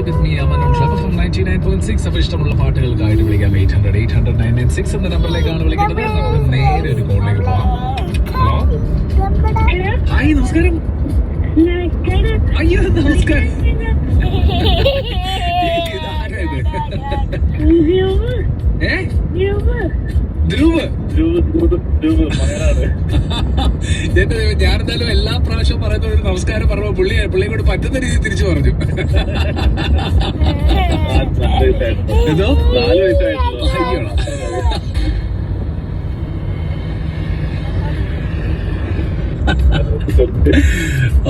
With me Aman on club from 99.6. അപ്പോൾ ഇഷ്ടമുള്ള പാട്ടുകൾക്കായിട്ട് വിളിക്കാം 800-800-996 എന്ന നമ്പറിലേക്കാണ് വിളിക്കുന്നത്. നമുക്ക് നേരെ ഒരു കോളിലേക്ക് പോകാം. ഹലോ, ഹായ്, നമസ്കാരം. അയ്യോ, നമസ്കാരം. ധ്രുവ്. ഞാനെന്തായാലും എല്ലാ പ്രാവശ്യവും പറയുന്ന ഒരു നമസ്കാരം പറഞ്ഞപ്പോ പുള്ളിയെ കൊണ്ട് പറ്റുന്ന രീതിയിൽ തിരിച്ചു പറഞ്ഞു. എന്തോ 4 വയസ്സായിട്ടുള്ളൂ.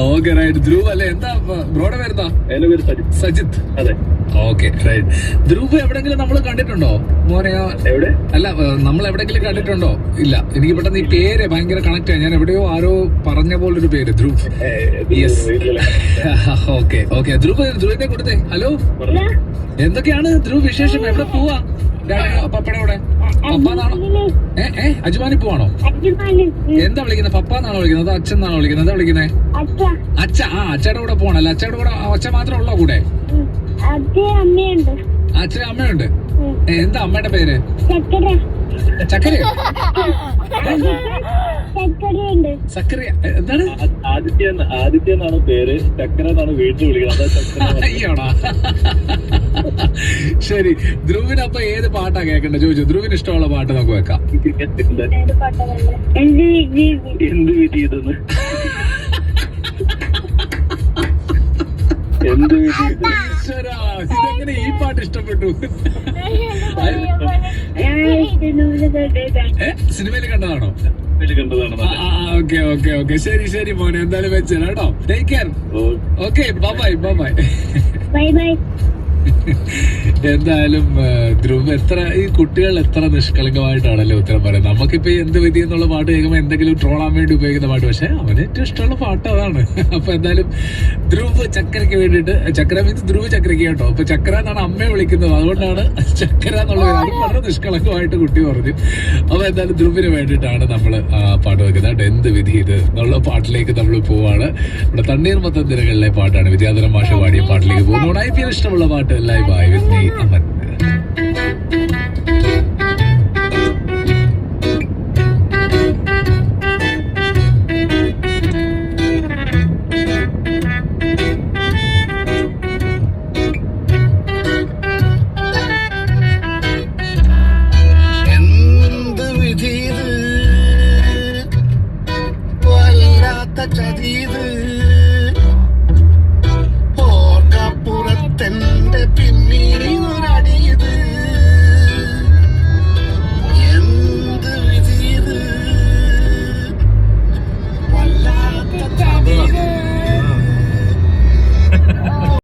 Okay, right. ധ്രുവ് അല്ലേ? എന്താ ബ്രോയുടെ പേരെന്താ? എന്റെ പേര് സജിത്ത്. അതെ, ഓക്കെ, റൈറ്റ്. ധ്രുവ് എവിടെങ്കിലും നമ്മൾ കണ്ടിട്ടുണ്ടോ മോനെ? എവിടെ? അല്ല, നമ്മൾ എവിടെങ്കിലും കണ്ടിട്ടുണ്ടോ? ഇല്ല, എനിക്ക് പെട്ടെന്ന് ഈ പേര് ഭയങ്കര കണക്ട് ആയി. ഞാൻ എവിടെയോ ആരോ പറഞ്ഞ പോലൊരു പേര്, ധ്രുവ്. Yes, okay okay. ധ്രുവിനെ കൊടുത്തേ. ഹലോ, എന്തൊക്കെയാണ് ധ്രുവ് വിശേഷം? എവിടെ പോവാ? പപ്പയുടെ കൂടെ? പപ്പാന്നാണോ? അജുമാനി പോവാണോ? എന്താ വിളിക്കുന്നത്? പപ്പാന്നാണോ വിളിക്കുന്നത്? അച്ഛൻ എന്നാണോ വിളിക്കുന്നത്? എന്താ വിളിക്കുന്നത്? അച്ഛ. അച്ഛയുടെ കൂടെ പോണല്ലേ? അച്ഛയുടെ കൂടെ അച്ഛ മാത്രമേ ഉള്ളോ കൂടെ? അച്ഛൻ അമ്മയുണ്ട്. എന്താ അമ്മയുടെ പേര്? ചക്കരയോ? സക്കറിയ. എന്താണ്? ആദിത്യ എന്നാണ് പേര്. ചക്കര എന്നാണ് വീട്ടിൽ വിളിക്കുന്നത്. അയ്യോടാ, ശരി. ധ്രുവിന് അപ്പൊ ഏത് പാട്ടാ കേൾക്കണ്ടേ ചോദിച്ചു? ധ്രുവിന് ഇഷ്ടമുള്ള പാട്ട് നമുക്ക് വെക്കാം. എന്ത് വിധി ഇതെന്ന്? ഇതെങ്ങനെ ഈ പാട്ട് ഇഷ്ടപ്പെട്ടു? സിനിമയിൽ കണ്ടതാണോ? ഓക്കെ ഓക്കെ ഓക്കെ, ശരി ശരി മോനെ, എന്തായാലും വെച്ചേരാ കേട്ടോ. Take care. Okay, bye bye bye bye. എന്തായാലും ധ്രുവ് ഈ കുട്ടികൾ എത്ര നിഷ്കളങ്കമായിട്ടാണല്ലോ ഉത്തരം പറയുന്നത്. നമുക്കിപ്പോ എന്ത് വിധി എന്നുള്ള പാട്ട് കേൾക്കുമ്പോൾ എന്തെങ്കിലും ട്രോളാൻ വേണ്ടി ഉപയോഗിക്കുന്ന പാട്ട്, പക്ഷെ അവന് ഏറ്റവും ഇഷ്ടമുള്ള പാട്ട് അതാണ്. അപ്പൊ എന്തായാലും ധ്രുവ് ചക്കരയ്ക്ക് വേണ്ടിയിട്ട്, ചക്കര മീൻസ് ധ്രുവ് ചക്കരയ്ക്ക് കേട്ടോ. അപ്പൊ ചക്കര എന്നാണ് അമ്മയെ വിളിക്കുന്നത്, അതുകൊണ്ടാണ് ചക്കര എന്നുള്ളത്. അത് വളരെ നിഷ്കളങ്കമായിട്ട് കുട്ടി പറഞ്ഞു. അപ്പൊ എന്തായാലും ധ്രുവിന് വേണ്ടിയിട്ടാണ് നമ്മൾ പാട്ട് വെക്കുന്നത്. എന്ത് വിധി ഇത് എന്നുള്ള പാട്ടിലേക്ക് നമ്മൾ പോവാണ്. ഇവിടെ തണ്ണീർമത്തൻ ദിനങ്ങളിലെ പാട്ടാണ്. വിദ്യാധരൻ മാഷ പാടിയ പാട്ടിലേക്ക് പോകുന്നതുകൊണ്ട് IPL ഇഷ്ടമുള്ള പാട്ട് ലൈവ് ആയി വിത്ത് മീ അമൻ. എന്ത് വിധീത് വല്ലാത്ത ചതീത്, ഓർക്കപ്പുറത്തെന്റെ പിന്നീട്